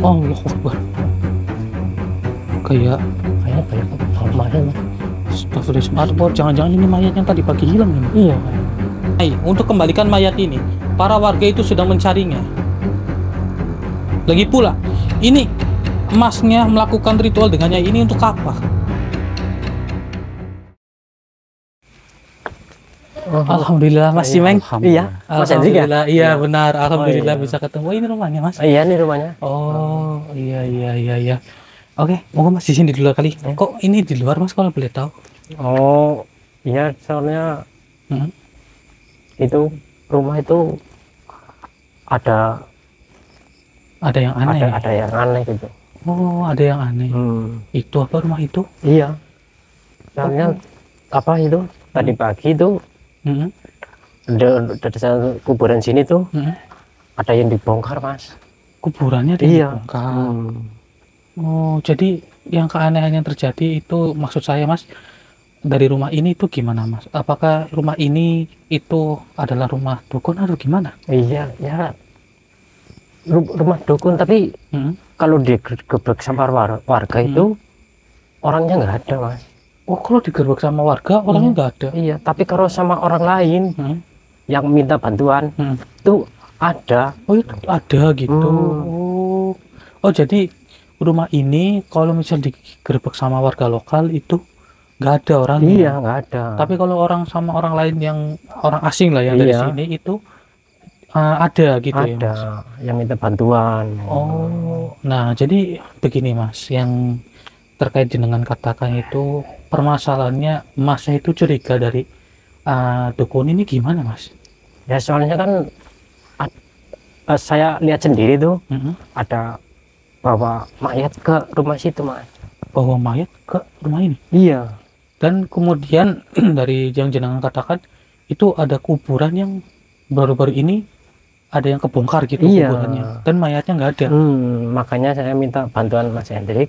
Oh, Allah Akbar. Kayak banyak mayat, Mas. Astagfirullahaladzim. Jangan-jangan ini mayat yang tadi pagi hilang ini. Iya. Untuk kembalikan mayat ini, para warga itu sedang mencarinya. Lagi pula, ini emasnya melakukan ritual dengannya ini untuk apa? Alhamdulillah masih, Meng. Iya, Mas Hendrik ya? Alhamdulillah, iya benar. Alhamdulillah iya. bisa ketemu. Oh, ini rumahnya, Mas. Iya, nih rumahnya. Oh, iya. Oke, mau Mas di sini dulu kali. Kok ini di luar, Mas, kalau boleh tahu? Oh, iya, soalnya itu rumah itu ada yang aneh. ada yang aneh gitu. Oh, ada yang aneh. Itu apa rumah itu? Iya. Soalnya apa itu tadi pagi itu ada satu kuburan sini tuh ada yang dibongkar, Mas. Kuburannya dibongkar. Oh, jadi yang keanehan yang terjadi itu maksud saya, Mas, dari rumah ini itu gimana, Mas? Apakah rumah ini itu adalah rumah dukun atau gimana? Iya, ya rumah dukun, tapi kalau digerebek sama warga itu orangnya nggak ada, Mas. Oh, kalau digerebek sama warga orangnya nggak ada? Iya, tapi kalau sama orang lain yang minta bantuan itu ada. Oh, itu ada gitu. Oh, jadi rumah ini kalau misal digerebek sama warga lokal itu nggak ada orangnya? Iya, nggak ada. Tapi kalau orang sama orang lain yang orang asing lah yang dari sini itu ada gitu ya, Mas? Yang minta bantuan. Oh, nah jadi begini, Mas, yang terkait dengan katakan itu permasalahannya Masnya itu curiga dari dukun ini gimana, Mas? Ya soalnya kan saya lihat sendiri tuh ada bawa mayat ke rumah situ, Mas. Bawa mayat ke rumah ini? Iya. Dan kemudian dari yang jenengan katakan itu ada kuburan yang baru-baru ini ada yang kebongkar gitu kuburannya, dan mayatnya nggak ada. Makanya saya minta bantuan Mas Hendrik.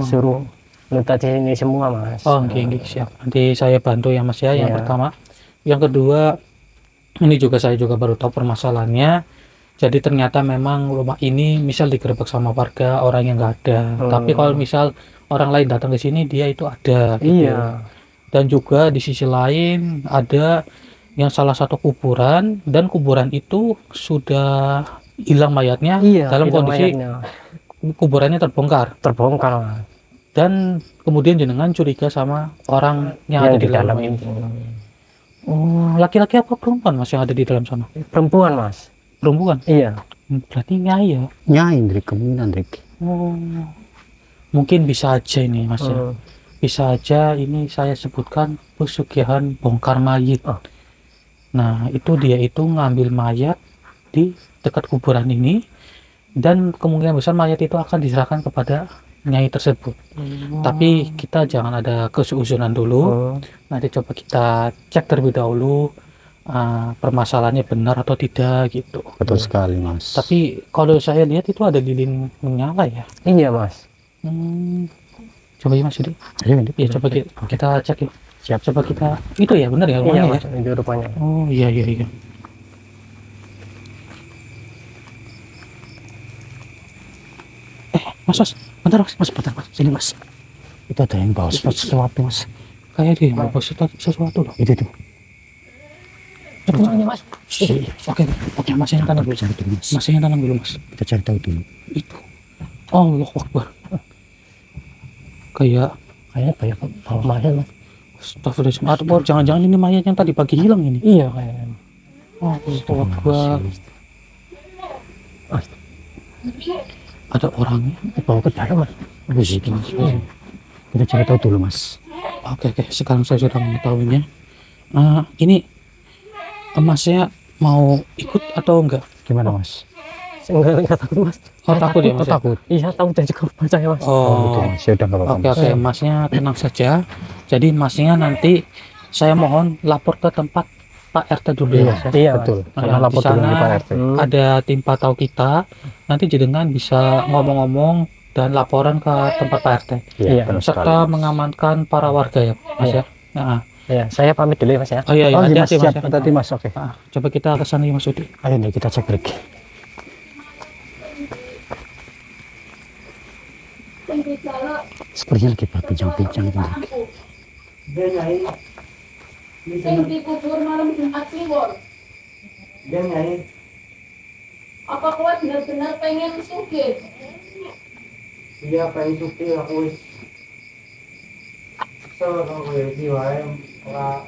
Suruh nutasin ini semua, Mas. Oh, oke, siap. Nanti saya bantu ya, Mas ya. Yang pertama, yang kedua, ini juga saya juga baru tahu permasalahannya. Jadi ternyata memang rumah ini misal digerebek sama warga, orang yang nggak ada. Tapi kalau misal orang lain datang ke sini, dia itu ada. Gitu. Iya. Dan juga di sisi lain ada yang salah satu kuburan, dan kuburan itu sudah hilang mayatnya dalam kondisi kuburannya terbongkar. Dan kemudian jenengan curiga sama orang yang ada di dalam ini. Oh, laki-laki apa perempuan, Mas, yang ada di dalam sana? Perempuan, Mas. Perempuan? Iya. Berarti nyai ya? Nyai, Hendrik, kemungkinan, Hendrik. Oh, mungkin bisa aja ini, Mas ya. Bisa aja ini saya sebutkan pesugihan bongkar mayit. Nah, itu dia itu ngambil mayat di dekat kuburan ini, dan kemungkinan besar mayat itu akan diserahkan kepada nyai tersebut. Tapi kita jangan ada kesuuzunan dulu. Nanti coba kita cek terlebih dahulu permasalahannya benar atau tidak gitu. Betul sekali, Mas. Tapi kalau saya lihat itu ada lilin menyala ya. Iya, Mas. Coba ya, Mas Yudi. Ya, coba kita cek ya. Siap. Coba kita itu ya benar ya rumahnya, Mas, itu rupanya. Oh, iya. Mas, bentar, Mas. Sini, Mas. Itu ada yang bawa sesuatu, Mas. Kayak dia mau bawa sesuatu loh. Itu tuh. Rumahnya, Mas. Oke, Mas yang tenang dulu. Mas yang tenang dulu, Mas. Kita cari tahu dulu. Itu. Oh, Allah Akbar. Kayaknya banyak bawa mayat, Mas. Astagfirullahaladzim. Jangan-jangan ini mayat yang tadi pagi hilang ini. Iya, kayaknya. Oh, Allah Akbar. Ada orangnya bawa ke dalam, Mas. Kita cari tahu dulu, Mas. Oke. Sekarang saya sudah mengetahuinya. Ini Masnya mau ikut atau enggak? Gimana, Mas? Enggak takut, Mas. Takut ya, Mas? Takut. Iya, tahu dan juga percaya, Mas. Oh, Mas. Ya udah, enggak apa-apa. Oke, Masnya tenang saja. Jadi Masnya nanti saya mohon lapor ke tempat Pak RT dulu ya, Mas. Iya, betul. Di sana ada tim pantau kita. Nanti jenengan bisa ngomong-ngomong dan laporan ke tempat Pak RT. Iya. Serta mengamankan para warga ya, Mas ya. Ya, saya pamit dulu ya, Mas ya. Oh iya, hati-hati, Mas. Hati-hati, Mas. Oke. Coba kita ke sana ya, Mas Udi. Ayo nih kita cek break. Sepertinya lagi berbincang-bincang itu. Sing dikubur malam Jumat Kliwon. Dia nyai. Apa kowe bener-bener pengen sugih? Iya pengen suki aku wis. Kesel kalau gue iki wae ora.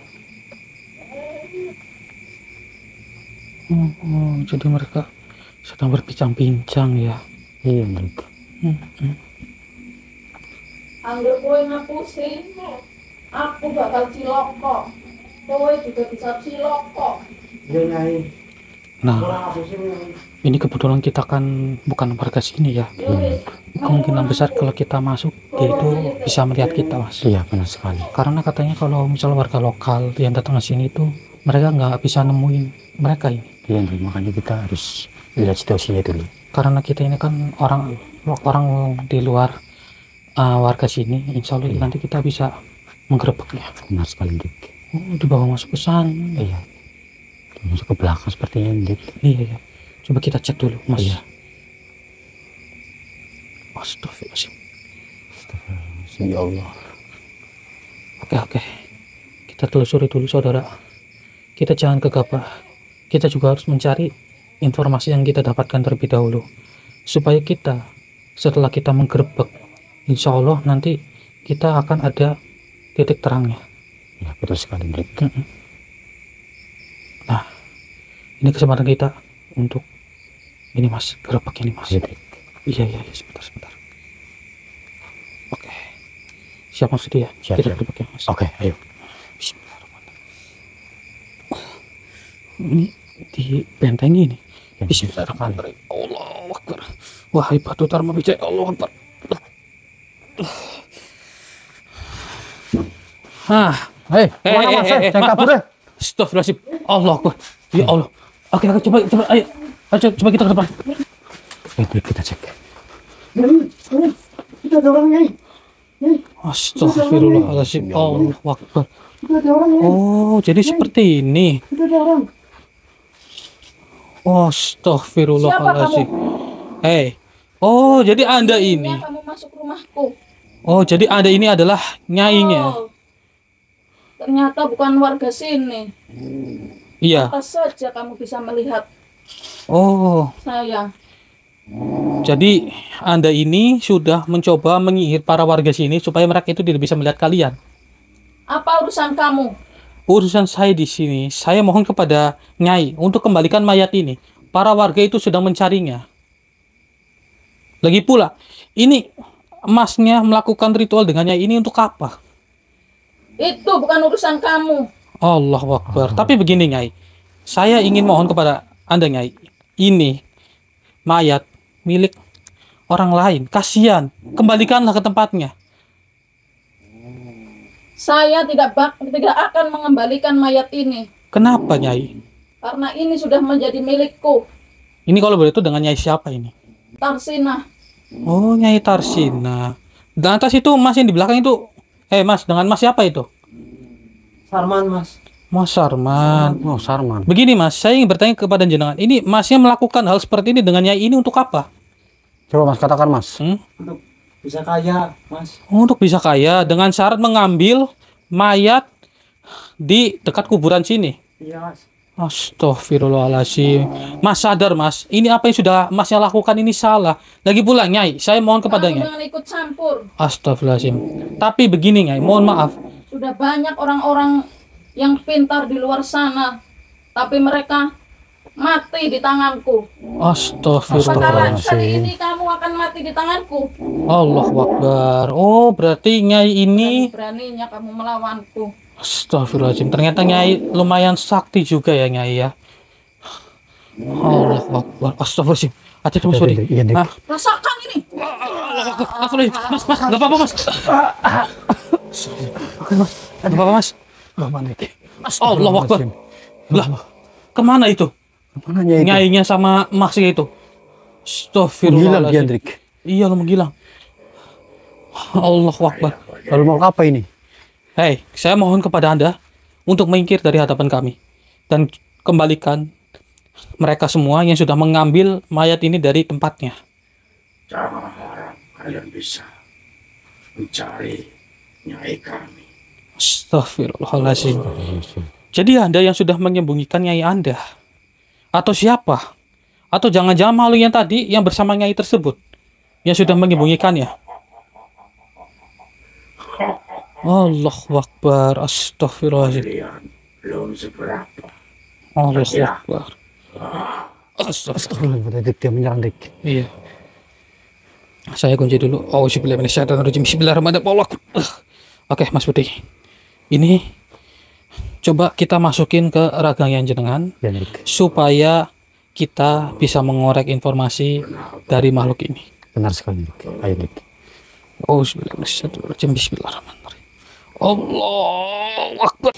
Jadi mereka sedang berbincang-bincang ya. Iya, Hendrik. Angger kowe ngapusi, aku bakal ciloko. Kowe juga bisa ciloko. Dia nyai. Nah, Ora aku sih nyai. ini kebetulan kita kan bukan warga sini ya. Kemungkinan besar kalau kita masuk, dia itu bisa melihat kita, Mas. Iya, benar sekali. Karena katanya kalau misal warga lokal yang datang ke sini itu, mereka nggak bisa nemuin mereka ini. Iya, Hendrik. Makanya kita harus lihat situasinya dulu. Karena kita ini kan orang di luar warga sini, insya Allah nanti kita bisa menggerebeknya. Benar sekali, Hendrik. Oh, dibawa masuk ke sana. Iya. Masuk ke belakang sepertinya, Hendrik. Iya, iya. Coba kita cek dulu, Mas. Iya. Astagfirullahaladzim. Astagfirullahaladzim, ya Allah. Oke. Kita telusuri dulu, saudara. Kita jangan gegabah. Kita juga harus mencari informasi yang kita dapatkan terlebih dahulu. Supaya kita, setelah kita menggerebek, insya Allah nanti kita akan ada titik terangnya. Ya, betul sekali, Hendrik. Nah, ini kesempatan kita untuk ini, Mas, gerebek ini, Mas. Hendrik. Iya, sebentar. Oke. Siap, Mas, dia. Siap, Kita siap. gerebek ya, Mas. Oke, ayo. Bismillahirrahmanirrahim. Ini di benteng ini. Ya, Bismillahirrahmanirrahim. Allahu Akbar. Wahai batu Dharma Wijaya, Allahu Akbar. Hei, mana Mas? Jangan kabur deh. Astagfirullahaladzim. Allah Akbar. Ya Allah. Oke, coba, ayo. Coba kita ke depan. Hendrik, kita cek. Itu ada orang nyai. Astagfirullahaladzim. Allahu Akbar. Itu ada orang nyai. Oh, jadi seperti ini. Itu ada orang. Astagfirullahaladzim. Hei. Oh, jadi Anda ini. Kamu masuk rumahku. Oh, jadi Anda ini adalah nyainya. Oh, ternyata bukan warga sini. Iya. Apa saja kamu bisa melihat Oh, saya. jadi Anda ini sudah mencoba menyihir para warga sini supaya mereka itu tidak bisa melihat kalian. Apa urusan kamu? Urusan saya di sini, saya mohon kepada Nyai untuk kembalikan mayat ini. Para warga itu sedang mencarinya. Lagi pula, ini emasnya melakukan ritual dengan Nyai ini untuk apa? Itu bukan urusan kamu. Allahu Akbar. Tapi begini, Nyai. Saya ingin mohon kepada Anda, Nyai. Ini mayat milik orang lain. Kasihan. Kembalikanlah ke tempatnya. Saya tidak akan mengembalikan mayat ini. Kenapa, Nyai? Karena ini sudah menjadi milikku. Ini kalau boleh itu dengan Nyai siapa ini? Tarsina. Oh, Nyai Tarsina. Dan atas itu Mas yang di belakang itu. Mas, dengan Mas siapa itu? Sarman, Mas. Mas Sarman. Oh, Sarman. Begini, Mas, saya ingin bertanya kepada jenengan. Ini Masnya melakukan hal seperti ini dengan Nyai ini untuk apa? Coba Mas katakan, Mas. Untuk bisa kaya, Mas. Untuk bisa kaya dengan syarat mengambil mayat di dekat kuburan sini. Iya, Mas. Astagfirullahaladzim. Mas sadar, Mas, ini apa yang sudah Masnya lakukan ini salah. Lagi pula, Nyai, saya mohon Kamu kepadanya. jangan ikut campur. Astagfirullahaladzim. Tapi begini, Nyai, mohon maaf. Sudah banyak orang-orang yang pintar di luar sana, tapi mereka mati di tanganku. Astagfirullah. Sekarang kali ini kamu akan mati di tanganku. Allahu Akbar. Oh, berarti Nyai ini. Beraninya kamu melawanku. Astagfirullahaladzim. Ternyata Nyai lumayan sakti juga ya, Nyai ya. Allahu Akbar. Astagfirullahaladzim. Hati-hati, Mas Budi. Iya, Dik. Rasakan ini. Mas, nggak apa-apa, Mas. Oke, Mas. Nggak apa-apa, Mas. Allahu Akbar. Lah, kemana itu? Mana Nyai itu? Nyainya sama Masnya itu. Menghilang dia, Astagfirullahaladzim. Hendrik. Iya, lo menghilang. Allahu Akbar. Lalu mau apa ini? Hei, saya mohon kepada Anda untuk mengikir dari hadapan kami dan kembalikan mereka semua yang sudah mengambil mayat ini dari tempatnya. Jangan harap kalian bisa mencari nyai kami. Astagfirullahaladzim. Jadi Anda yang sudah menyembunyikan nyai Anda? Atau siapa? Atau jangan-jangan makhluk yang tadi yang bersama nyai tersebut yang sudah menyembunyikannya? Allahu Akbar. Astagfirullahaladzim. Kalian belum seberapa. Allahu Akbar. Astagfirullah. Astagfirullah, Dik, dia menyerang Dik. Iya. Saya kunci dulu. Auzubillahiminasyaitonirrajim. Bismillahirrahmanirrahim. Allah Akbar. Oke, Mas Putih. Ini coba kita masukin ke ragang yang jenengan Ya, Dik. supaya kita bisa mengorek informasi dari makhluk ini. Benar sekali, Dik. Ayo, Dik. Auzubillahiminasyaitonirrajim. Bismillahirrahmanirrahim. Allahu Akbar.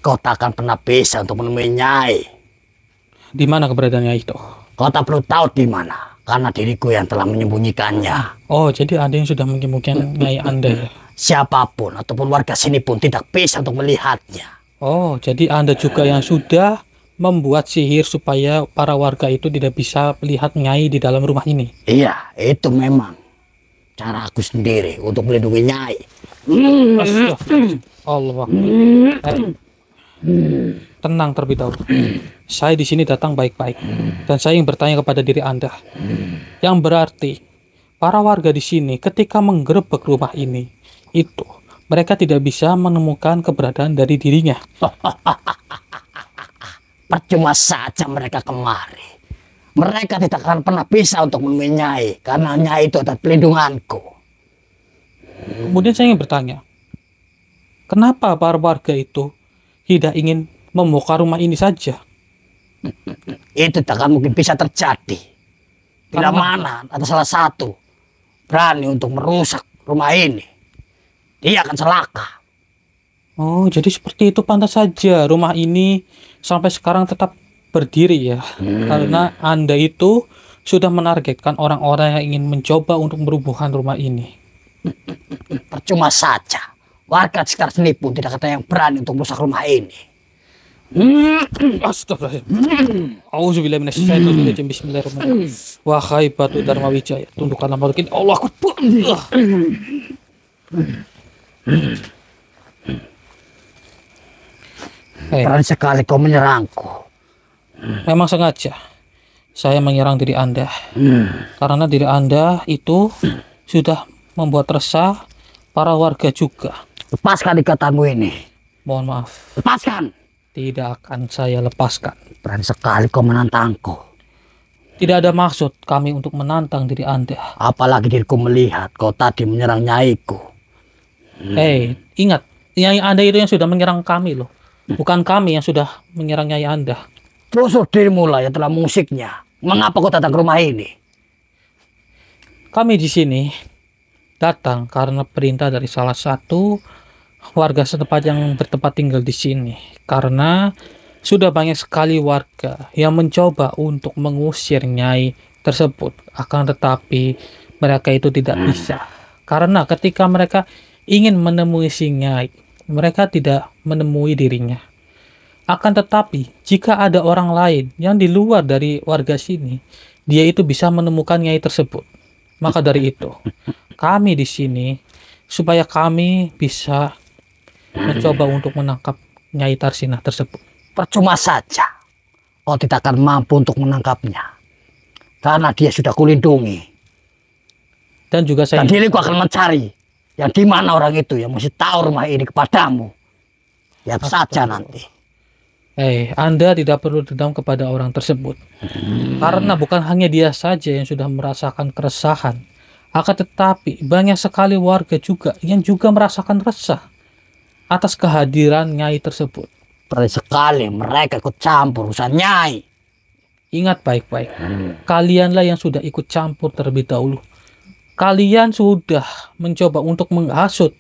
Kau tak akan pernah bisa untuk menemui Nyai. Di mana keberadaannya itu? Kau tak perlu tahu di mana, karena diriku yang telah menyembunyikannya. Oh, jadi ada yang sudah menyembunyikan nyai Anda ya? Siapapun ataupun warga sini pun tidak bisa untuk melihatnya. Oh, jadi Anda juga yang sudah membuat sihir supaya para warga itu tidak bisa melihat nyai di dalam rumah ini. Iya, itu memang cara aku sendiri untuk melindungi Nyai. Astagfirullah. Allah. Tenang terlebih dahulu. Saya di sini datang baik-baik dan saya ingin bertanya kepada diri Anda. Yang berarti para warga di sini ketika menggerebek rumah ini itu mereka tidak bisa menemukan keberadaan dari dirinya. Percuma saja mereka kemari. Mereka tidak akan pernah bisa untuk menemui Nyai, karena Nyai itu adalah pelindunganku. Kemudian saya ingin bertanya, kenapa para warga itu tidak ingin membongkar rumah ini saja? Itu tak akan mungkin bisa terjadi. Bila Karena- mana ada salah satu berani untuk merusak rumah ini, dia akan celaka. Oh, jadi seperti itu pantas saja rumah ini sampai sekarang tetap berdiri ya. Karena Anda itu sudah menargetkan orang-orang yang ingin mencoba untuk merubuhkan rumah ini. Percuma saja. Warga sekitar sini pun tidak ada yang berani untuk merusak rumah ini. Astagfirullahaladzim. Auzubillahiminasyaitonirrajim. Bismillahirrahmanirrahim. Wahai batu Dharma Wijaya, tundukkanlah makhluk ini. Allah Akbar. Berani sekali kau menyerangku. Memang sengaja saya menyerang diri Anda. Karena diri Anda itu sudah membuat resah para warga juga. Lepaskan ikatanmu ini. Mohon maaf, Lepaskan. tidak akan saya lepaskan. Berani sekali kau menantangku. Tidak ada maksud kami untuk menantang diri Anda. Apalagi diriku melihat kau tadi menyerang Nyaiku. Hei, ingat, Nyai Anda itu yang sudah menyerang kami loh. Bukan kami yang sudah menyerang Nyai Anda. Justru dirimu lah yang telah mengusiknya. Mengapa kau datang ke rumah ini? Kami di sini datang karena perintah dari salah satu warga setempat yang bertempat tinggal di sini. Karena sudah banyak sekali warga yang mencoba untuk mengusir Nyai tersebut. Akan tetapi mereka itu tidak bisa. Karena ketika mereka ingin menemui si Nyai, mereka tidak menemui dirinya. Akan tetapi jika ada orang lain yang di luar dari warga sini, dia itu bisa menemukan Nyai tersebut. Maka dari itu, kami di sini supaya kami bisa mencoba untuk menangkap Nyai Tarsinah tersebut. Percuma saja. Kau tidak akan mampu untuk menangkapnya. Karena dia sudah kulindungi. Dan juga saya Dan diriku akan mencari. Yang di mana orang itu yang mesti tahu rumah ini kepadamu. Lihat saja nanti. Anda tidak perlu dendam kepada orang tersebut. Karena bukan hanya dia saja yang sudah merasakan keresahan. Akan tetapi banyak sekali warga juga yang juga merasakan resah atas kehadiran Nyai tersebut. Berani sekali mereka ikut campur urusan Nyai. Ingat baik-baik, kalianlah yang sudah ikut campur terlebih dahulu. Kalian sudah mencoba untuk menghasut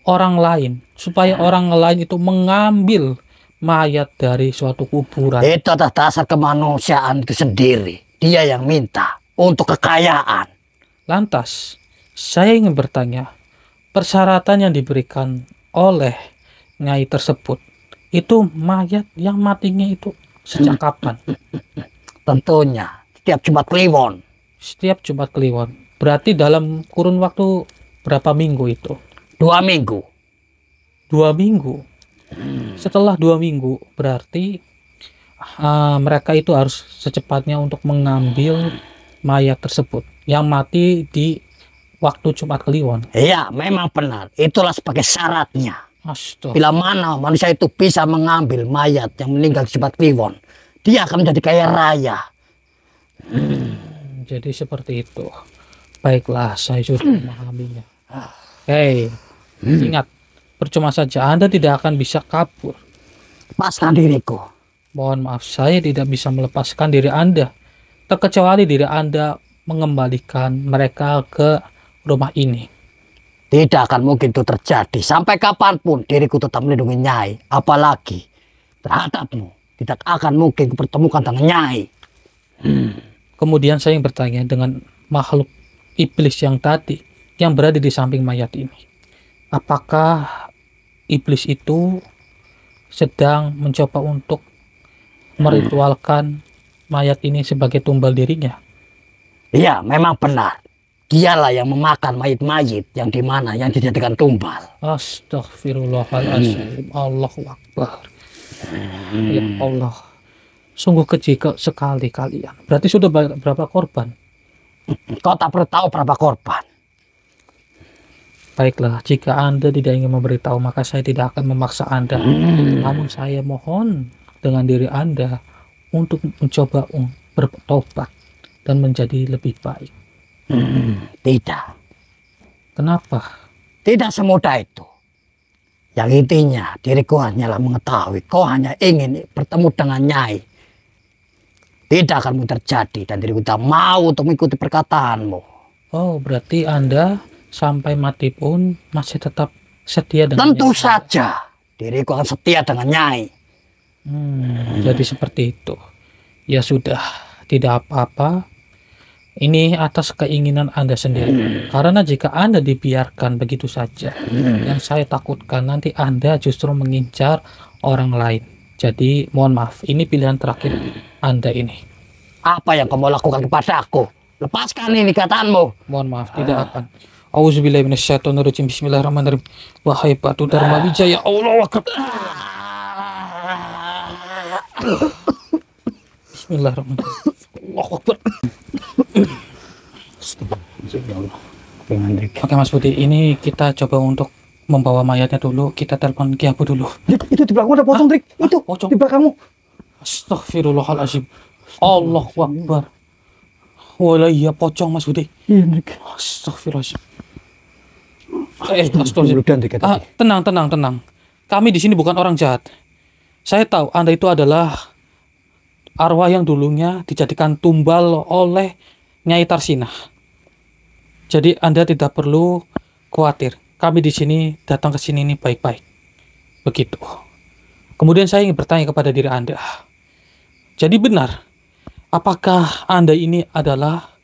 orang lain supaya orang lain itu mengambil mayat dari suatu kuburan. Itu adalah dasar kemanusiaan itu sendiri. Dia yang minta untuk kekayaan. Lantas, saya ingin bertanya, persyaratan yang diberikan oleh Nyai tersebut itu mayat yang matinya itu sejak kapan? Tentunya setiap Jumat Kliwon. Setiap Jumat Kliwon. Berarti dalam kurun waktu berapa minggu itu? 2 minggu. 2 minggu. Setelah 2 minggu berarti mereka itu harus secepatnya untuk mengambil mayat tersebut yang mati di waktu Jumat Kliwon. Iya, memang benar. Itulah sebagai syaratnya. Astaga. Bila mana manusia itu bisa mengambil mayat yang meninggal di Jumat Kliwon, dia akan menjadi kaya raya. Jadi seperti itu. Baiklah, saya sudah memahaminya. Hei, ingat, percuma saja Anda tidak akan bisa kabur. Lepaskan diriku. Mohon maaf, saya tidak bisa melepaskan diri Anda. Terkecuali diri Anda mengembalikan mereka ke rumah ini. Tidak akan mungkin itu terjadi. Sampai kapanpun diriku tetap melindungi Nyai. Apalagi terhadapmu. Tidak akan mungkin kupertemukan dengan Nyai. Kemudian saya bertanya dengan makhluk iblis yang tadi yang berada di samping mayat ini. Apakah iblis itu sedang mencoba untuk meritualkan mayat ini sebagai tumbal dirinya? Iya, memang benar. Dialah yang memakan mayit-mayit yang dimana yang dijadikan tumbal. Astagfirullahaladzim. Allahu Akbar. Ya Allah. Sungguh keji sekali kalian. Berarti sudah berapa korban? Kau tak perlu tahu berapa korban. Baiklah, jika Anda tidak ingin memberitahu, maka saya tidak akan memaksa Anda. Namun saya mohon dengan diri Anda untuk mencoba bertobat dan menjadi lebih baik. Tidak. Kenapa? Tidak semudah itu. Yang intinya diriku hanyalah mengetahui kau hanya ingin bertemu dengan Nyai. Tidak akan terjadi dan diriku tak mau untuk mengikuti perkataanmu. Oh, berarti Anda sampai mati pun masih tetap setia dengan Tentu Nyai. saja diriku akan setia dengan Nyai. Jadi seperti itu. Ya sudah, tidak apa-apa. Ini atas keinginan Anda sendiri. Karena jika Anda dibiarkan begitu saja, yang saya takutkan nanti Anda justru mengincar orang lain. Jadi mohon maaf, ini pilihan terakhir Anda ini. Apa yang kau mau lakukan kepada aku? Lepaskan ini kataanmu. Mohon maaf, tidak akan. Auzubillahi minasyaitonirrajim. Bismillahirrahmanirrahim. Wahai Batu Dharma Wijaya, Allahu Akbar. Bismillahirrahmanirrahim. Allahu Akbar. Oke Mas Budi, ini kita coba untuk membawa mayatnya dulu. Kita telepon Ki Abu dulu. Itu di belakangmu ada pocong, Trik. Itu pocong. di belakangmu. Astagfirullahaladzim. Allahu Akbar. Walah iya pocong Mas Budi. Iya, Trik. Astagfirullahaladzim. Astagfirullahaladzim. Tenang. Kami di sini bukan orang jahat. Saya tahu Anda itu adalah arwah yang dulunya dijadikan tumbal oleh Nyai Tarsinah. Jadi Anda tidak perlu khawatir. Kami di sini datang ke sini ini baik-baik. Begitu. Kemudian saya ingin bertanya kepada diri Anda. Jadi benar, apakah Anda ini adalah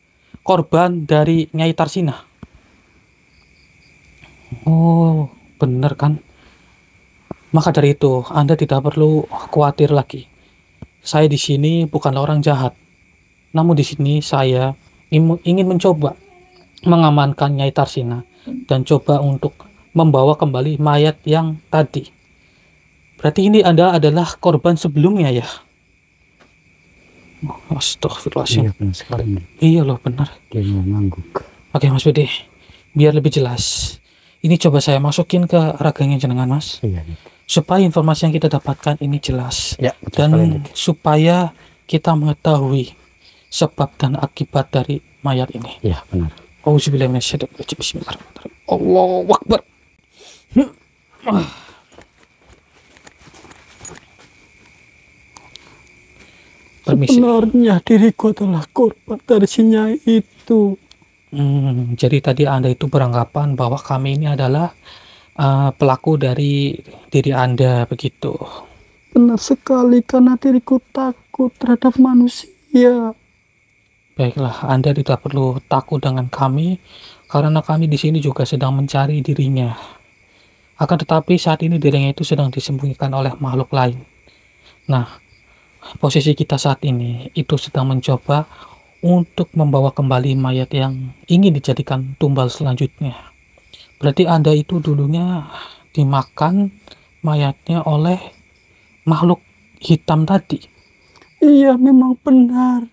korban dari Nyai Tarsinah? Oh, benar kan? Maka dari itu Anda tidak perlu khawatir lagi. Saya di sini bukanlah orang jahat. Namun di sini saya ingin mencoba mengamankan Nyai Tarsinah dan coba untuk membawa kembali mayat yang tadi. Berarti ini Anda adalah korban sebelumnya ya? Astagfirullahaladzim. Iya, benar sekali. Iya loh, benar. Dia mengangguk. Oke Mas Budi, biar lebih jelas. Ini coba saya masukin ke raganya jenengan Mas. Iya, Dik. Supaya informasi yang kita dapatkan ini jelas. Ya, betul Dan sekali, Dik. supaya kita mengetahui sebab dan akibat dari mayat ini. Iya, benar. Auzubillahi minasyaitonirrajim. Bismillahirrahmanirrahim. Allahu Akbar. Permisi. Sebenarnya diriku adalah korban dari si Nyai itu. Jadi tadi Anda itu beranggapan bahwa kami ini adalah pelaku dari diri Anda begitu. Benar sekali, karena diriku takut terhadap manusia. Baiklah, Anda tidak perlu takut dengan kami karena kami di sini juga sedang mencari dirinya. Akan tetapi saat ini dirinya itu sedang disembunyikan oleh makhluk lain. Nah, posisi kita saat ini itu sedang mencoba untuk membawa kembali mayat yang ingin dijadikan tumbal selanjutnya. Berarti Anda itu dulunya dimakan mayatnya oleh makhluk hitam tadi. Iya, memang benar.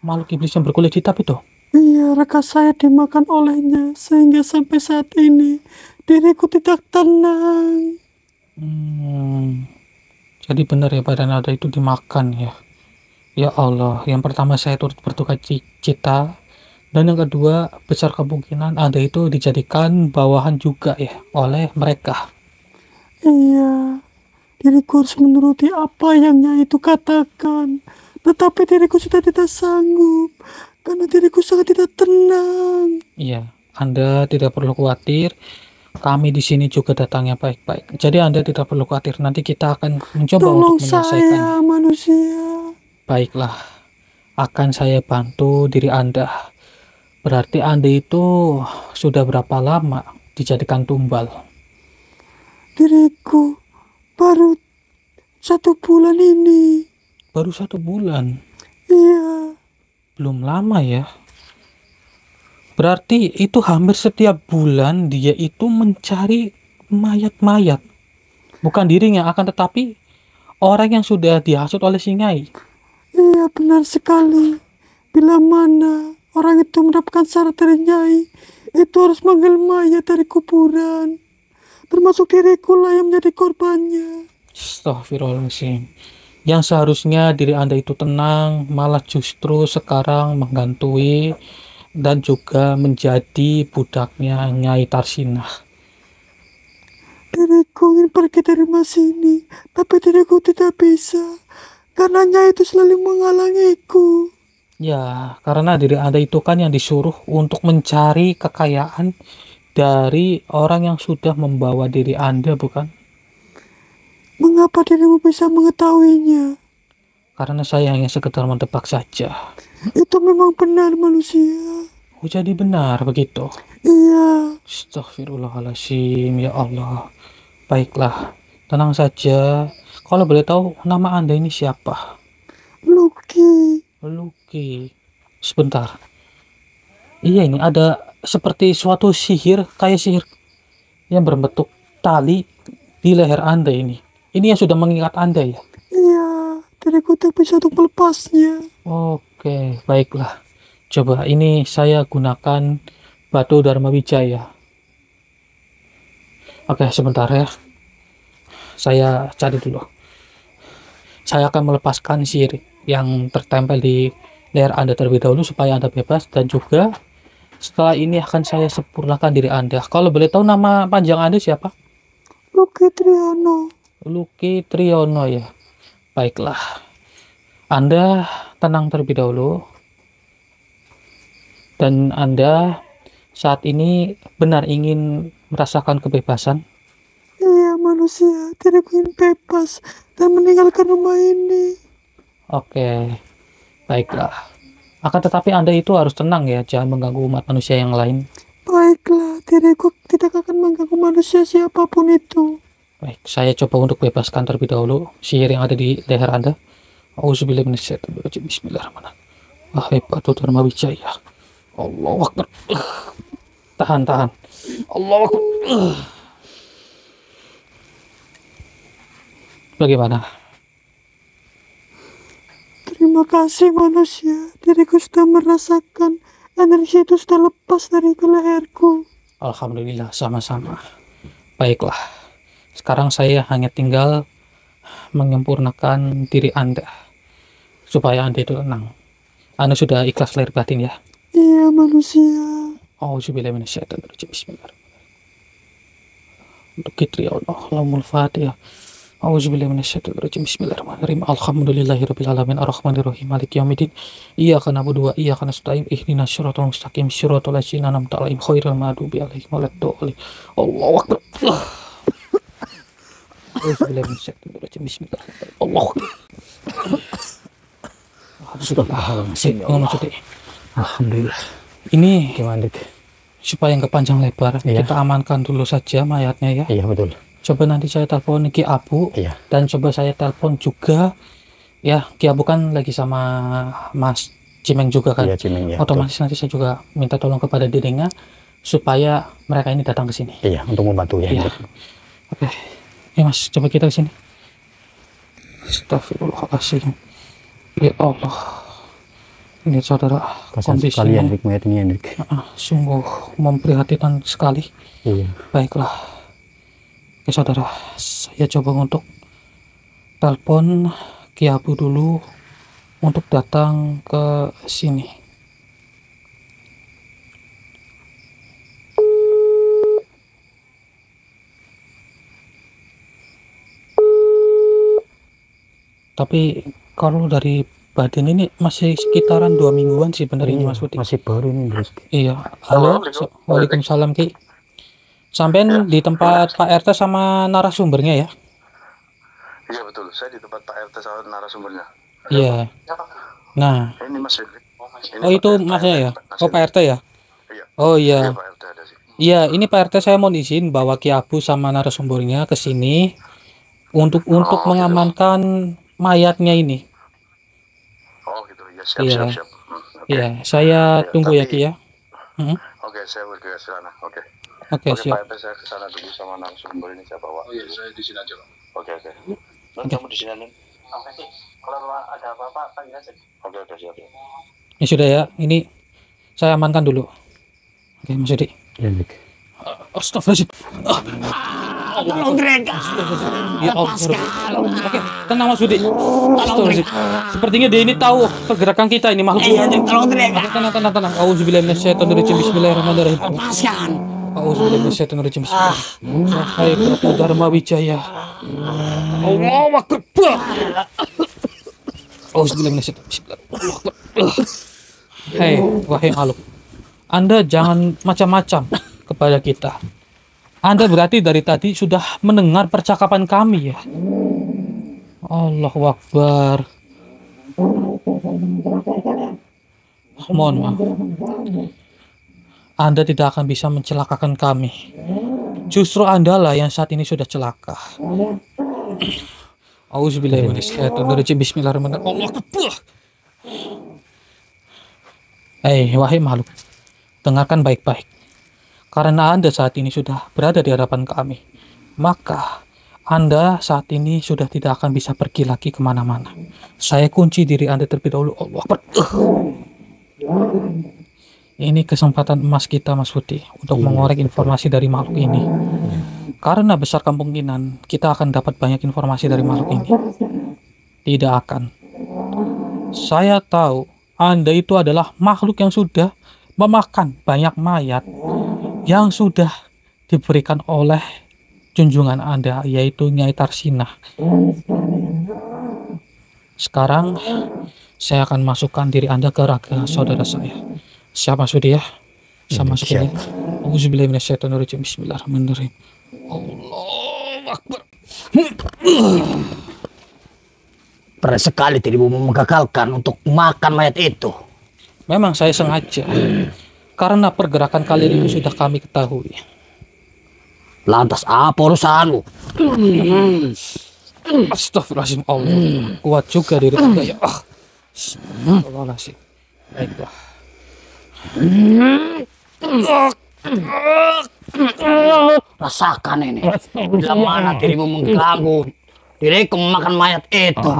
Makhluk iblis yang berkulit hitam itu. Iya, raka saya dimakan olehnya sehingga sampai saat ini diriku tidak tenang. Jadi benar ya badan Anda itu dimakan ya. Ya Allah, yang pertama saya turut berduka cita, dan yang kedua besar kemungkinan Anda itu dijadikan bawahan juga ya oleh mereka. Iya, diriku harus menuruti apa yang Nyai itu katakan. Tetapi diriku sudah tidak sanggup karena diriku sangat tidak tenang. Iya, Anda tidak perlu khawatir. Kami di sini juga datangnya baik-baik. Jadi Anda tidak perlu khawatir. Nanti kita akan mencoba Tolong untuk menyelesaikan. saya manusia. Baiklah, akan saya bantu diri Anda. Berarti Anda itu sudah berapa lama dijadikan tumbal? Diriku baru 1 bulan ini. Baru 1 bulan. Iya, Belum lama ya. Berarti itu hampir setiap bulan dia itu mencari mayat-mayat. Bukan dirinya, akan tetapi orang yang sudah dihasut oleh si Nyai. iya benar sekali. Bila mana orang itu mendapatkan syarat dari Nyai, itu harus manggil mayat dari kuburan. Termasuk diriku lah yang menjadi korbannya. Astagfirullahaladzim. Yang seharusnya diri Anda itu tenang, malah justru sekarang menggantui dan juga menjadi budaknya Nyai Tarsinah. Diriku ingin pergi dari rumah sini, tapi diriku tidak bisa. Karena Nyai itu selalu menghalangiku. Ya, karena diri Anda itu kan yang disuruh untuk mencari kekayaan dari orang yang sudah membawa diri Anda, bukan? Mengapa dirimu bisa mengetahuinya? Karena saya hanya sekedar menebak saja. Itu memang benar manusia. Oh, jadi benar begitu. Iya, Astagfirullahaladzim, ya Allah. Baiklah, tenang saja. Kalau boleh tahu, nama Anda ini siapa? Lucky. Lucky. Sebentar. Iya, ini ada seperti suatu sihir, kayak sihir yang berbentuk tali di leher Anda ini. Ini yang sudah mengikat Anda ya? Iya, diriku tak bisa untuk melepasnya. Oke, baiklah. Coba ini saya gunakan batu Dharma Wijaya. Oke, sebentar ya. Saya cari dulu. Saya akan melepaskan sihir yang tertempel di leher Anda terlebih dahulu supaya Anda bebas, dan juga setelah ini akan saya sempurnakan diri Anda. Kalau boleh tahu nama panjang Anda siapa? Lucky Triano. Lucky Triyono ya. Baiklah. Anda tenang terlebih dahulu. Dan Anda saat ini benar ingin merasakan kebebasan? Iya manusia, diriku ingin bebas dan meninggalkan rumah ini. Oke. Baiklah. Akan tetapi Anda itu harus tenang ya, jangan mengganggu umat manusia yang lain. Baiklah, diriku tidak akan mengganggu manusia siapapun itu. Baik, saya coba untuk bebaskan terlebih dahulu sihir yang ada di leher Anda. Auzubillahi minasyaitonirrajim. Bismillahirrahmanirrahim. Wahai batu Dharma Wijaya. Allahu Akbar. Tahan. Allahu Akbar. Bagaimana? Terima kasih manusia, diriku sudah merasakan energi itu sudah lepas dari leherku. Alhamdulillah, sama-sama. Baiklah. Sekarang saya hanya tinggal menyempurnakan diri Anda supaya Anda itu tenang. Anda sudah ikhlas lahir batin ya? Iya manusia. Auzubillahi minasyaitonirrajim. Bismillahirrahmanirrahim. Untuk kitri Allah, Allahumul Fatihah. Auzubillahi minasyaitonirrajim. Bismillahirrahmanirrahim. Alhamdulillahirabbil alamin arrahmanirrahim maliki yaumiddin. Iyyaka na'budu wa iyyaka nasta'in ihdinas siratal mustaqim siratal ladzina an'amta 'alaihim ghairil maghdubi alaihim waladdallin. Allahu Akbar. Auzubillahi minasyaitonirrajim. Bismillahirrahmanirrahim. Allahu Akbar. Alhamdulillah. Ini Gimana, Dik? supaya nggak panjang lebar, Iya. kita amankan dulu saja mayatnya ya. Iya, betul. Coba nanti saya telepon Ki Abu, Iya. dan coba saya telepon juga ya, Ki Abu kan lagi sama Mas Cimeng juga kan. Iya, Cimeng ya. Otomatis nanti saya juga minta tolong kepada dirinya supaya mereka ini datang ke sini. Iya, untuk membantu ya. Iya. Oke. Ya Mas, coba kita ke sini. Astagfirullahaladzim. Ya Allah. Ini saudara, Kasihan kondisi sekali Hendrik mayat ini Hendrik. sungguh memprihatinkan sekali. Iya. Baiklah. Oke saudara, saya coba untuk telepon Ki Abu dulu untuk datang ke sini. Tapi kalau dari Badin ini masih sekitaran 2 mingguan sih bener ini Mas Budi. Masih baru ini Hendrik. Iya. Halo. Waalaikumsalam Ki. Sampean di tempat Pak RT sama narasumbernya ya? Iya betul, saya di tempat Pak RT sama narasumbernya. Iya. Nah, Ini Mas Hendrik. oh itu masnya ya? Oh Pak RT ya? Iya. Oh Iya iya. Pak RT ada sih. Iya, ini Pak RT saya mau izin bawa Ki Abu sama narasumbernya ke sini untuk gitu. mengamankan mayatnya ini. Oh gitu, ya siap Iya. siap siap. Oke. Iya, saya Iya, tunggu ya tapi- Ki ya. Hmm. Oke, saya bergegas ke sana. Oke. Oke, Oke, siap. Pak RT saya ke sana dulu sama narasumber ini saya bawa. Oh iya, saya di sini aja, Pak. Oke. Non, kamu di sini, Non. Oke, kalau ada apa-apa panggil aja. Oke, siap. Ini sudah ya. Ini saya amankan dulu. Oke, Mas Yudi. Hendrik. Astagfirullahaladzim. Tolong mereka. Ya Allah. Oke, tenang Mas Budi. Astagfirullahaladzim. Sepertinya dia ini tahu pergerakan kita ini makhluk. Iya, tolong mereka. Oke, tenang. Auzubillahi minasyaitonirrajim. Bismillahirrahmanirrahim. Lepaskan. Auzubillahi minasyaitonirrajim. Bismillahirrahmanirrahim. Hai Prabu Dharma Wijaya. Allahu Akbar. Auzubillahi minasyaitonirrajim. Bismillahirrahmanirrahim. Hei, wahai makhluk. Anda jangan macam-macam kepada kita. Anda berarti dari tadi sudah mendengar percakapan kami ya. Allahu Akbar. Mohon maaf. Anda tidak akan bisa mencelakakan kami. Justru Anda lah yang saat ini sudah celaka. Auzubillahi minasyaitonirrajim. Bismillahirrahmanirrahim. Allahu Akbar. Hei, wahai makhluk. Dengarkan baik-baik. Karena Anda saat ini sudah berada di hadapan kami, maka Anda saat ini sudah tidak akan bisa pergi lagi kemana-mana. Saya kunci diri Anda terlebih dahulu. Allah Akbar. Ini kesempatan emas kita, Mas Budi, untuk mengorek informasi dari makhluk ini. Karena besar kemungkinan kita akan dapat banyak informasi dari makhluk ini. Tidak akan. Saya tahu Anda itu adalah makhluk yang sudah memakan banyak mayat yang sudah diberikan oleh junjungan Anda, yaitu Nyai Tarsinah. Sekarang saya akan masukkan diri Anda ke raga saudara saya. Siap Mas Budi ya? Saya masukin ya. Auzubillahi minasyaitonirrajim. Bismillahirrahmanirrahim. Allahu Akbar. Pernah sekali dirimu menggagalkan untuk makan mayat itu. Memang saya sengaja. Karena pergerakan kalian ini sudah kami ketahui. Lantas apa urusanmu? Astagfirullahaladzim, Allah. Kuat juga diri Anda ya. Astagfirullahaladzim. Baiklah. Rasakan ini. Bila mana dirimu mengganggu diriku memakan mayat itu.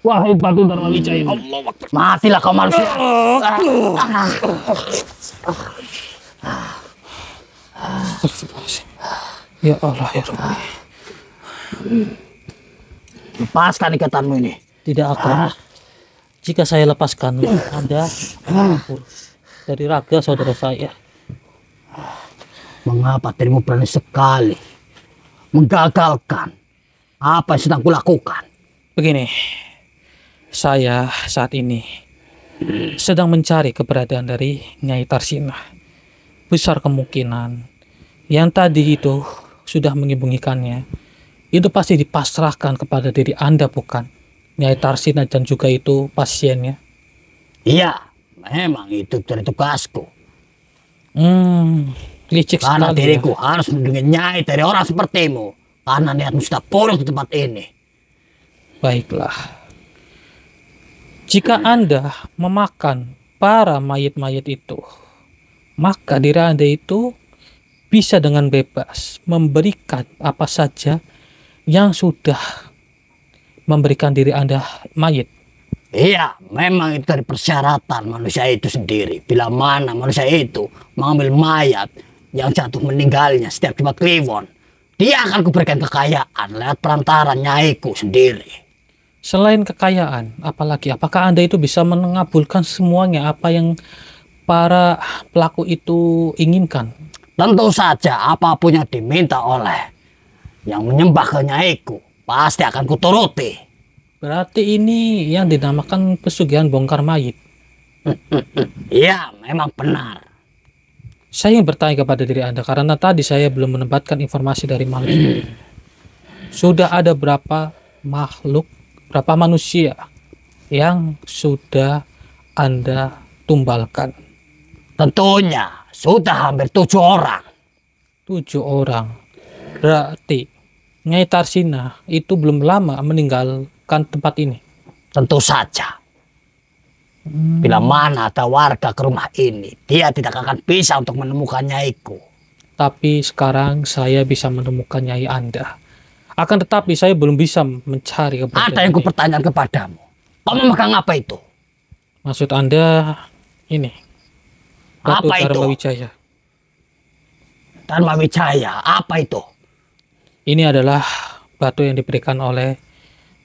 Wahai Prabu Dharma Wijaya, Allah Akbar. Matilah kau manusia. Astagfirullahaladzim. Ya Allah ya Rabbi. Lepaskan ikatanmu ini. Tidak akan. Jika saya lepaskan Anda kabur dari raga saudara saya. Mengapa dirimu berani sekali menggagalkan apa yang sedang kulakukan? Begini, saya saat ini sedang mencari keberadaan dari Nyai Tarsinah. Besar kemungkinan yang tadi itu sudah menyembunyikannya. Itu pasti dipasrahkan kepada diri Anda, bukan? Nyai Tarsinah dan juga itu pasiennya. Iya, memang itu dari tugasku. Licik Karena sekali. diriku harus melindungi Nyai dari orang sepertimu. Karena niatmu sudah buruk di tempat ini. Baiklah. Jika Anda memakan para mayat-mayat itu, maka diri Anda itu bisa dengan bebas memberikan apa saja yang sudah memberikan diri Anda mayat. Iya, memang itu dari persyaratan manusia itu sendiri. Bila mana manusia itu mengambil mayat yang jatuh meninggalnya setiap Jumat Kliwon, dia akan kuberikan kekayaan lewat perantara nyaiku sendiri. Selain kekayaan, apalagi apakah Anda itu bisa mengabulkan semuanya apa yang para pelaku itu inginkan? Tentu saja apapun yang diminta oleh yang menyembah ke nyaiku pasti akan kuturuti. Berarti ini yang dinamakan pesugihan bongkar mayit. Iya, memang benar. Saya ingin bertanya kepada diri Anda karena tadi saya belum mendapatkan informasi dari makhluk itu. Sudah ada berapa manusia yang sudah Anda tumbalkan? Tentunya sudah hampir 7 orang. 7 orang. Berarti Nyai Tarsina itu belum lama meninggalkan tempat ini. Tentu saja. Bila mana ada warga ke rumah ini, dia tidak akan bisa untuk menemukan nyaiku. Tapi sekarang saya bisa menemukan Nyai Anda. Akan tetapi saya belum bisa mencari keberadaan. Ada yang kupertanyakan kepadamu. Kau memegang apa itu? Maksud Anda ini? Batu Apa itu? Dharma Wijaya. Dharma Wijaya, apa itu? Ini adalah batu yang diberikan oleh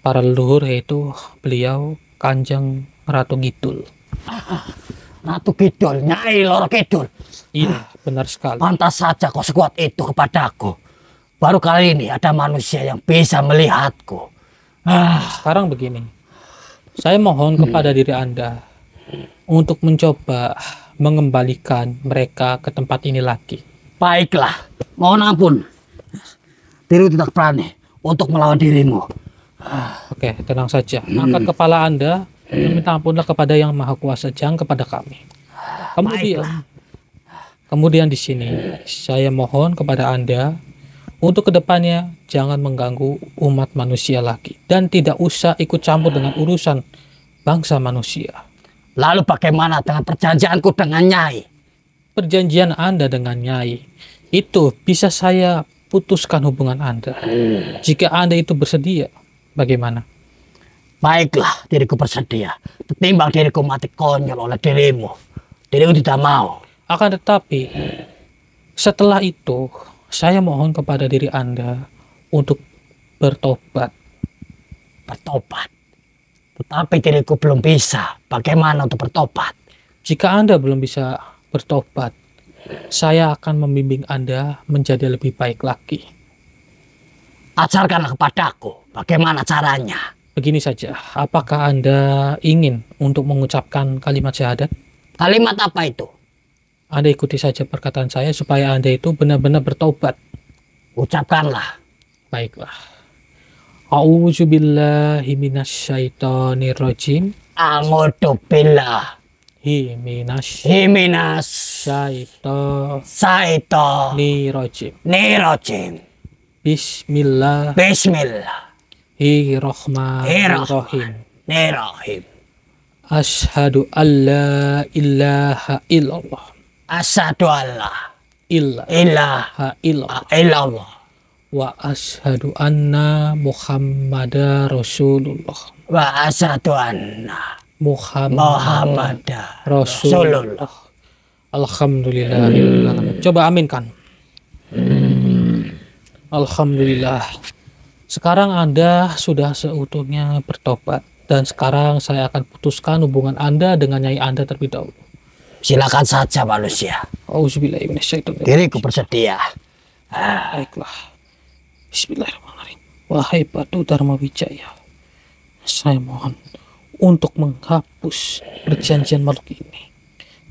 para leluhur, yaitu beliau Kanjeng Ratu Kidul. Ratu Kidul, Nyai Loro Kidul. Iya, benar sekali. Pantas saja kau sekuat itu kepadaku. Baru kali ini ada manusia yang bisa melihatku. Sekarang begini, saya mohon kepada diri Anda untuk mencoba mengembalikan mereka ke tempat ini lagi. Baiklah, mohon ampun. Diriku tidak berani untuk melawan dirimu. Oke, tenang saja. Angkat kepala Anda dan minta ampunlah kepada Yang Maha Kuasa, jangan kepada kami. Kemudian di sini saya mohon kepada Anda untuk kedepannya jangan mengganggu umat manusia lagi dan tidak usah ikut campur dengan urusan bangsa manusia. Lalu bagaimana dengan perjanjianku dengan Nyai? Perjanjian Anda dengan Nyai itu bisa saya putuskan hubungan Anda. Jika Anda itu bersedia, bagaimana? Baiklah, diriku bersedia. Ketimbang diriku mati konyol oleh dirimu, diriku tidak mau. Akan tetapi, setelah itu, saya mohon kepada diri Anda untuk bertobat. Bertobat? Tetapi diriku belum bisa. Bagaimana untuk bertobat? Jika Anda belum bisa bertobat, saya akan membimbing Anda menjadi lebih baik lagi. Ajarkanlah kepadaku bagaimana caranya. Begini saja, apakah Anda ingin untuk mengucapkan kalimat syahadat? Kalimat apa itu? Anda ikuti saja perkataan saya supaya Anda itu benar-benar bertobat. Ucapkanlah. Baiklah. A'udzubillahi minasyaitonirrajim. A'udzubillah. Himinas Saito Nirojim. Bismillahirrahmanirrahim. Asyhadu alla ilaha illallah. Asyhadu alla ilaha illallah. Wa asyhadu anna Muhammadar Rasulullah. Wa asyhadu anna Muhammad Rasulullah. Alhamdulillah. Coba aminkan. Alhamdulillah. Sekarang Anda sudah seutuhnya bertobat. Dan sekarang saya akan putuskan hubungan Anda dengan Nyai Anda terlebih dahulu. Silakan saja manusia. Auzubillahi minasyaitonir rajim. Diriku bersedia. Baiklah. Bismillahirrahmanirrahim. Wahai Batu Dharma Wijaya, saya mohon untuk menghapus perjanjian makhluk ini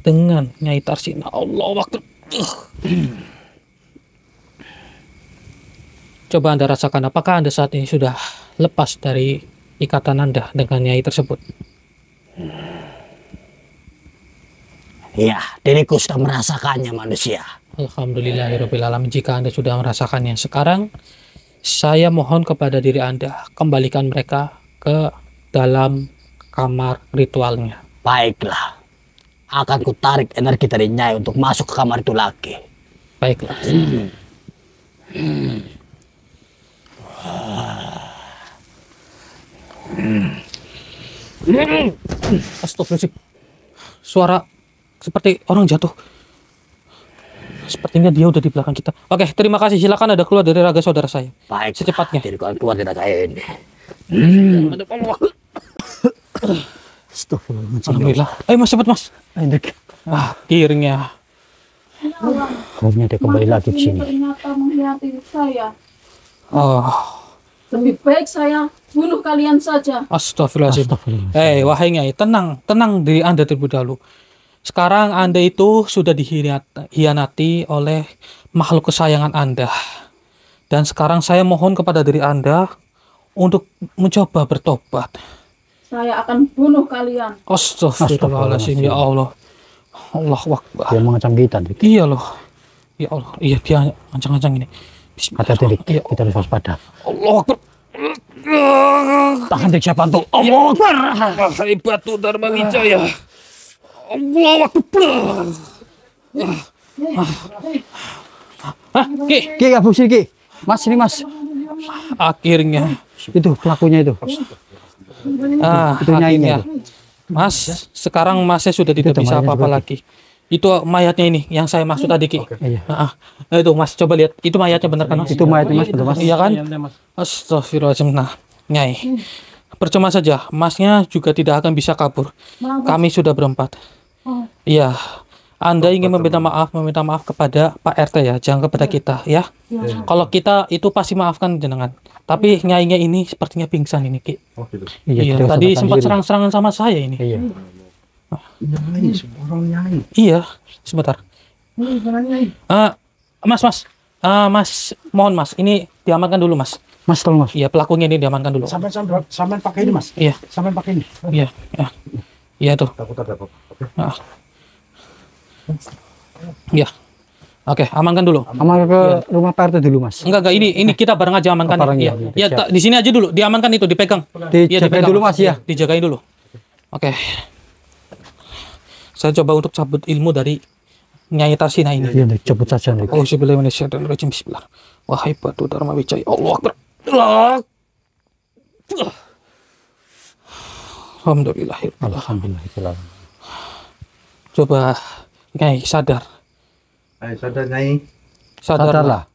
dengan Nyai Tarsina. Allahu Akbar. Coba Anda rasakan apakah Anda saat ini sudah lepas dari ikatan Anda dengan Nyai tersebut. Ya, diriku sudah merasakannya manusia. Alhamdulillahirabbil alamin. Jika Anda sudah merasakannya, sekarang saya mohon kepada diri Anda, kembalikan mereka ke dalam kamar ritualnya. Baiklah. Akan kutarik energi dari Nyai untuk masuk ke kamar itu lagi. Baiklah. Astagfirullahaladzim. Suara seperti orang jatuh. Sepertinya dia udah di belakang kita. Oke, terima kasih. Silakan ada keluar dari raga saudara saya. Baik, secepatnya. Diriku akan keluar dari raga ini. Alhamdulillah. Ayo mas, cepat mas. Akhirnya. Akhirnya dia kembali lagi ke sini. Ternyata mengkhianati saya. Oh. Lebih baik saya bunuh kalian saja. Astagfirullahaladzim. Wahai Nyai, tenang diri Anda terlebih dahulu. Sekarang Anda itu sudah dihianati oleh makhluk kesayangan Anda. Dan sekarang saya mohon kepada diri Anda untuk mencoba bertobat. Saya akan bunuh kalian. Astagfirullahaladzim, ya Allah. Allahu Akbar. Dia mengancam kita. Iya loh. Ya Allah, iya dia ancang-ancang ini. Hati-hati, iya. Kita harus waspada. Allahu Akbar. Tahan Dik, siapa tuh? Allahu Akbar. Hai Batu Dharma Wijaya. Allahu Akbar. Ki, Abu Ki. Mas, ini mas. Akhirnya. Itu pelakunya itu. Itu akhirnya. Mas, sekarang masnya sudah tidak bisa apa-apa lagi. Itu mayatnya ini yang saya maksud tadi, Ki. Itu Mas, coba lihat. Itu mayatnya benar kan, Mas? Itu mayatnya Mas, betul Mas. Iya kan? Astagfirullahaladzim. Nah, Nyai. Percuma saja, Masnya juga tidak akan bisa kabur. Kami sudah berempat. Iya. Anda ingin meminta maaf kepada Pak RT ya, jangan kepada kita ya. Kalau kita itu pasti maafkan jenengan. Tapi Nyainya ini sepertinya pingsan ini, Ki. Iya, tadi sempat serang-serangan sama saya ini. Iya. Nyai, orang Nyai. Iya, sebentar. Mas, mohon Mas, ini diamankan dulu Mas. Mas, tolong Mas. Iya, pelakunya ini diamankan dulu. Sampai pakai ini Mas. Iya. Sampai pakai ini. Iya, iya tuh. Takut ada apa? Iya. Oke, amankan dulu. Amankan ke rumah Pak RT dulu Mas. Enggak, ini kita bareng aja amankan. Iya. Ya, di sini aja dulu, diamankan itu, dipegang. Dijagain dulu Mas ya. Dijagain dulu. Oke. Saya coba untuk cabut ilmu dari Nyai Tarsina ini. Iya, cabut saja. Oh, bismillah. Wahai Batu Dharma Wijaya, Allah Akbar. Alhamdulillah. Coba Nyai sadar. Ayo sadar Nyai. Sadarlah.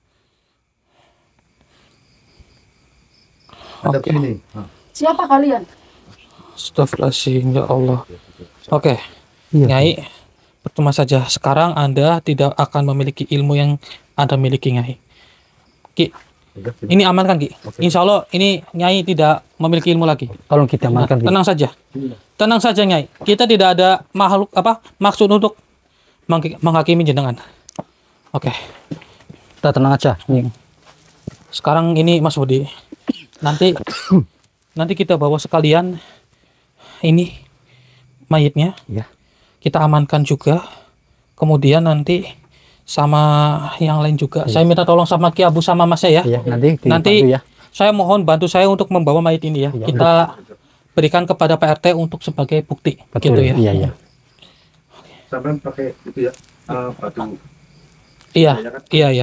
Ada sini. Siapa kalian? Astagfirullahaladzim, ya Allah. Oke. Iya. Nyai, percuma saja. Sekarang Anda tidak akan memiliki ilmu yang Anda miliki, Nyai. Ki, ini aman kan, Ki? Insya Allah ini Nyai tidak memiliki ilmu lagi. Tolong kita amankan. Tenang saja. Tenang saja, Nyai. Kita tidak ada maksud untuk menghakimi jenengan. Oke. Kita tenang aja. Sekarang ini Mas Budi. Nanti kita bawa sekalian ini mayitnya. Ya. Kita amankan juga. Kemudian nanti sama yang lain juga. Saya minta tolong sama Ki Abu sama Mas ya. Iya, nanti ya. Saya mohon bantu saya untuk membawa mayit ini ya. Kita berikan kepada Pak RT untuk sebagai bukti. Betul, gitu ya. Iya. Sampai pakai itu ya. Batu. Iya.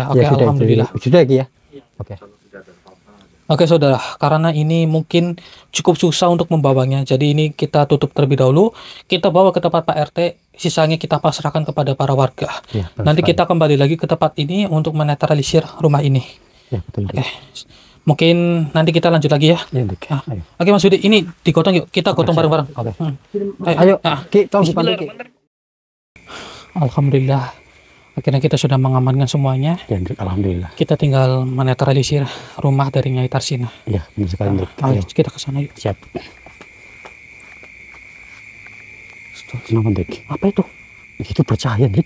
Oke, alhamdulillah. Sudah ya. Oke. Oke saudara, karena ini mungkin cukup susah untuk membawanya, jadi ini kita tutup terlebih dahulu. Kita bawa ke tempat Pak RT, sisanya kita pasrahkan kepada para warga. Ya, nanti kita kembali lagi ke tempat ini untuk menetralisir rumah ini. Ya, betul. Oke. Mungkin nanti kita lanjut lagi ya. Oke Mas Budi, ini digotong yuk, kita gotong bareng-bareng. Oke. Ayo, Ki, tolong dibantu. Alhamdulillah. Akhirnya kita sudah mengamankan semuanya. Ya, alhamdulillah. Kita tinggal menetralisir rumah dari Nyai Tarsina. Iya, benar sekali, Dik. Ayo kita ke sana yuk. Siap. Kenapa, Dik? Apa itu? Itu bercahaya, Dik.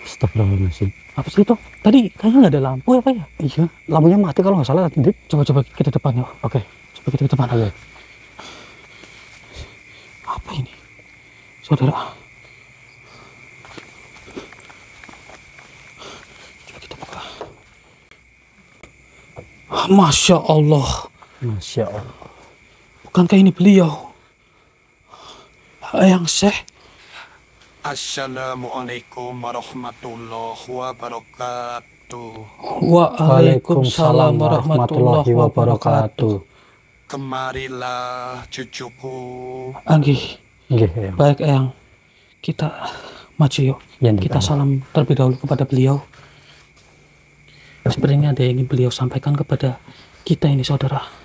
Astagfirullahaladzim. Apa sih itu? Tadi kayaknya nggak ada lampu ya, Pak ya? Iya, lampunya mati kalau nggak salah, Dik. Coba kita depan ya. Oke, coba kita ke depan. Ayo. Apa ini? Saudara. Masya Allah. Masya Allah. Bukankah ini beliau? Eyang Syekh. Assalamualaikum warahmatullahi wabarakatuh. Waalaikumsalam warahmatullahi wabarakatuh. Kemarilah cucuku. Anggih. Nggih, Eyang. Baik Eyang. Kita maju yuk. Ya, Kita salam terlebih dahulu kepada beliau. Sepertinya ada yang ingin beliau sampaikan kepada kita ini, saudara.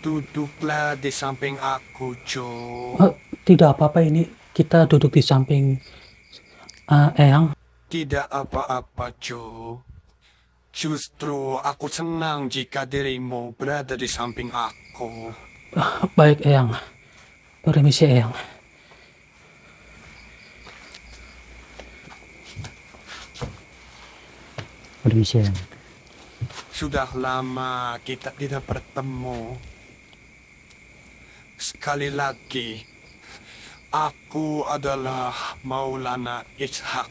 Duduklah di samping aku, Jo. Tidak apa-apa, ini kita duduk di samping Eyang. Tidak apa-apa, Jo. Justru aku senang jika dirimu berada di samping aku. Baik Eyang. Permisi Eyang. Permisi, Eyang. Sudah lama kita tidak bertemu. Sekali lagi, aku adalah Maulana Ishak.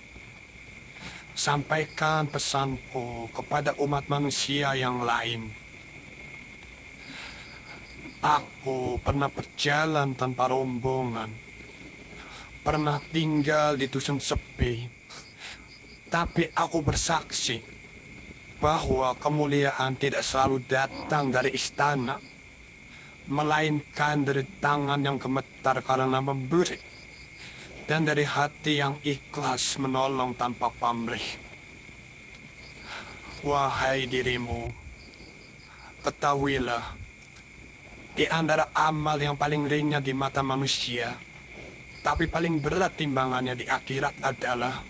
Sampaikan pesanku kepada umat manusia yang lain. Aku pernah berjalan tanpa rombongan. Pernah tinggal di dusun sepi. Tapi aku bersaksi bahwa kemuliaan tidak selalu datang dari istana, melainkan dari tangan yang gemetar karena memberi, dan dari hati yang ikhlas menolong tanpa pamrih. Wahai dirimu, ketahuilah, di antara amal yang paling ringan di mata manusia, tapi paling berat timbangannya di akhirat adalah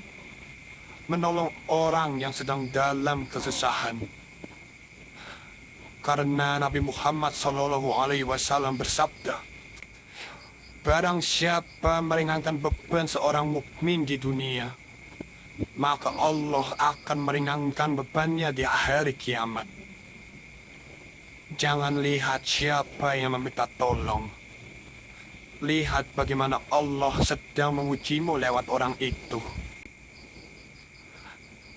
menolong orang yang sedang dalam kesusahan. Karena Nabi Muhammad SAW bersabda, barang siapa meringankan beban seorang mukmin di dunia, maka Allah akan meringankan bebannya di hari kiamat. Jangan lihat siapa yang meminta tolong. Lihat bagaimana Allah sedang mengujimu lewat orang itu.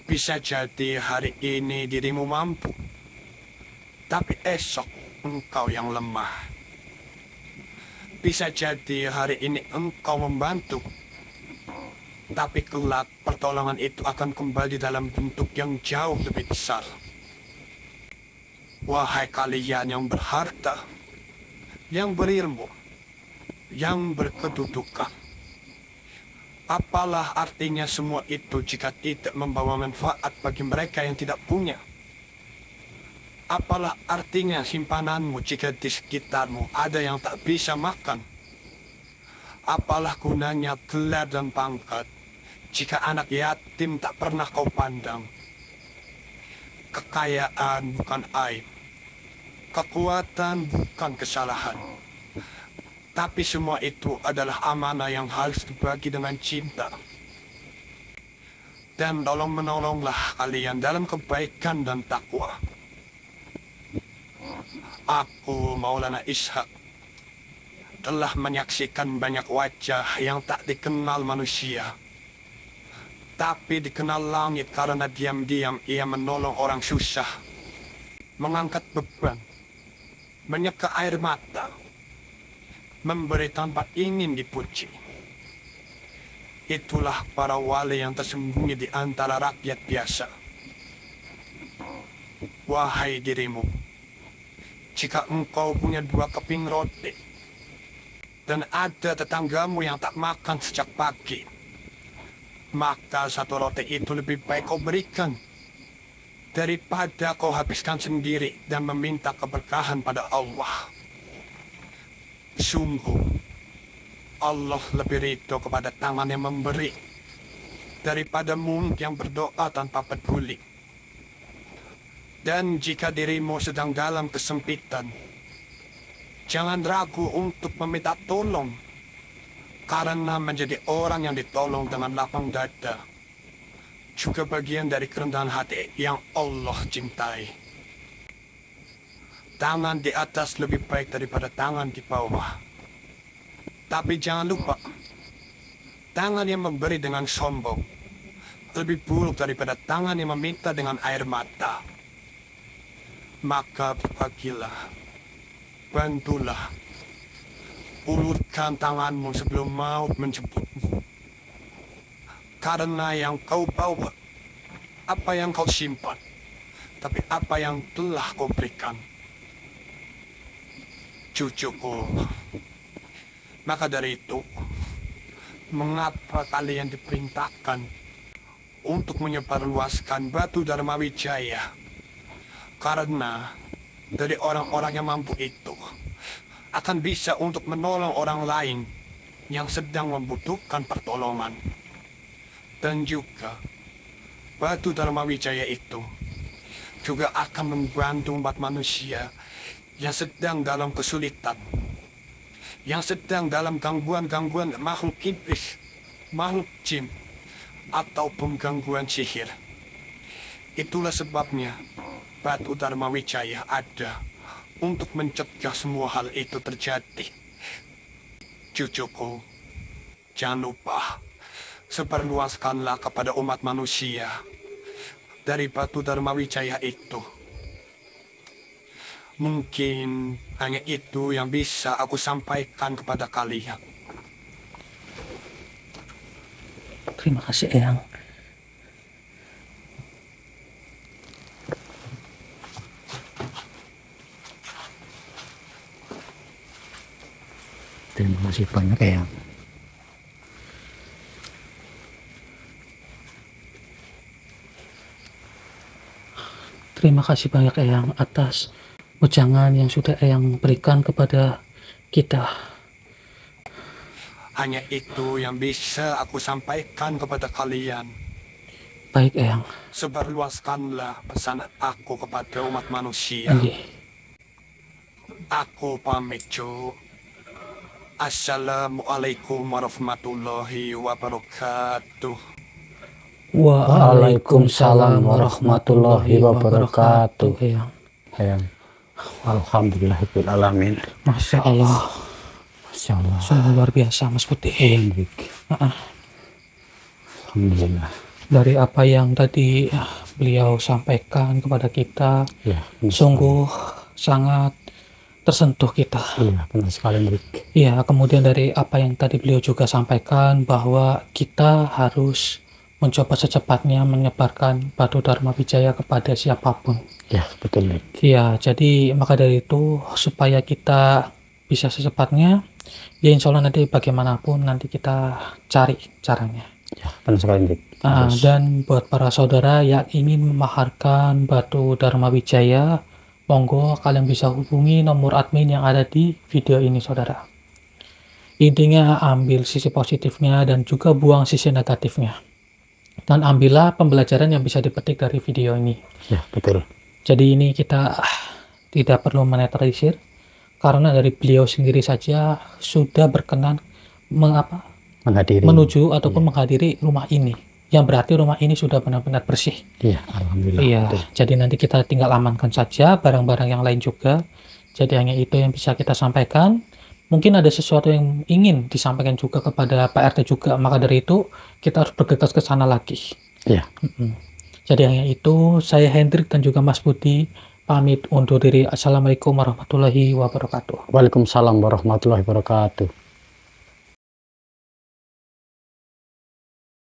Bisa jadi hari ini dirimu mampu, tapi esok engkau yang lemah. Bisa jadi hari ini engkau membantu, tapi kelak pertolongan itu akan kembali dalam bentuk yang jauh lebih besar. Wahai kalian yang berharta, yang berilmu, yang berkedudukan, apalah artinya semua itu jika tidak membawa manfaat bagi mereka yang tidak punya? Apalah artinya simpananmu jika di sekitarmu ada yang tak bisa makan? Apalah gunanya gelar dan pangkat jika anak yatim tak pernah kau pandang? Kekayaan bukan aib, kekuatan bukan kesalahan, tapi semua itu adalah amanah yang harus dibagi dengan cinta. Dan tolong menolonglah kalian dalam kebaikan dan takwa. Aku, Maulana Ishak, telah menyaksikan banyak wajah yang tak dikenal manusia, tapi dikenal langit karena diam-diam ia menolong orang susah, mengangkat beban, menyeka air mata, memberi tanpa ingin dipuji. Itulah para wali yang tersembunyi di antara rakyat biasa. Wahai dirimu, jika engkau punya 2 keping roti, dan ada tetanggamu yang tak makan sejak pagi, maka 1 roti itu lebih baik kau berikan, daripada kau habiskan sendiri dan meminta keberkahan pada Allah. Sungguh, Allah lebih ridho kepada tangan yang memberi, daripada mulut yang berdoa tanpa peduli. Dan jika dirimu sedang dalam kesempitan, jangan ragu untuk meminta tolong, karena menjadi orang yang ditolong dengan lapang dada juga bagian dari kerendahan hati yang Allah cintai. Tangan di atas lebih baik daripada tangan di bawah. Tapi jangan lupa, tangan yang memberi dengan sombong lebih buruk daripada tangan yang meminta dengan air mata. Maka berbagilah, bantulah, ulurkan tanganmu sebelum maut menjemputmu. Karena yang kau bawa, apa yang kau simpan, tapi apa yang telah kau berikan. Cucuku, maka dari itu, mengapa kalian diperintahkan untuk menyebarluaskan batu Dharma Wijaya? Karena dari orang-orang yang mampu itu akan bisa untuk menolong orang lain yang sedang membutuhkan pertolongan. Dan juga batu Dharma Wijaya itu juga akan membantu umat manusia yang sedang dalam kesulitan, yang sedang dalam gangguan-gangguan makhluk iblis, makhluk jin, ataupun gangguan sihir. Itulah sebabnya batu Dharma Wijaya ada untuk mencegah semua hal itu terjadi. Cucuku, jangan lupa, sebarluaskanlah kepada umat manusia dari batu Dharma Wijaya itu. Mungkin hanya itu yang bisa aku sampaikan kepada kalian. Terima kasih, Eyang. Terima kasih banyak, Eyang. Terima kasih banyak, Eyang, atas ujangan yang sudah Eyang berikan kepada kita. Hanya itu yang bisa aku sampaikan kepada kalian. Baik, Eyang. Sebarluaskanlah pesan aku kepada umat manusia. Nggih. Aku pamit, Cu. Assalamualaikum warahmatullahi wabarakatuh. Waalaikumsalam warahmatullahi wabarakatuh. Eyang. Eyang. Alhamdulillahirabbil alamin. Masya Allah. Masya Allah. Sungguh luar biasa, Mas Putih. Alhamdulillah. Dari apa yang tadi beliau sampaikan kepada kita, Ya, sungguh sangat tersentuh kita. Iya, benar sekali, Rik. Iya, kemudian dari apa yang tadi beliau juga sampaikan bahwa kita harus mencoba secepatnya menyebarkan batu Dharma Wijaya kepada siapapun. Ya, betul, Rik. Iya, jadi maka dari itu supaya kita bisa secepatnya, ya insya Allah nanti bagaimanapun nanti kita cari caranya. Ya, benar sekali, Rik. Dan buat para saudara yang ingin memaharkan batu Dharma Wijaya, monggo kalian bisa hubungi nomor admin yang ada di video ini, saudara. Intinya ambil sisi positifnya dan juga buang sisi negatifnya. Dan ambillah pembelajaran yang bisa dipetik dari video ini. Ya, betul. Jadi ini kita tidak perlu menetralisir, karena dari beliau sendiri saja sudah berkenan menuju ataupun menghadiri rumah ini. Yang berarti rumah ini sudah benar-benar bersih. Iya, alhamdulillah. Iya, jadi nanti kita tinggal amankan saja barang-barang yang lain juga. Jadi hanya itu yang bisa kita sampaikan. Mungkin ada sesuatu yang ingin disampaikan juga kepada Pak RT juga, maka dari itu kita harus bergegas ke sana lagi. Iya. Jadi hanya itu, saya Hendrik dan juga Mas Budi pamit undur diri. Assalamualaikum warahmatullahi wabarakatuh. Waalaikumsalam warahmatullahi wabarakatuh.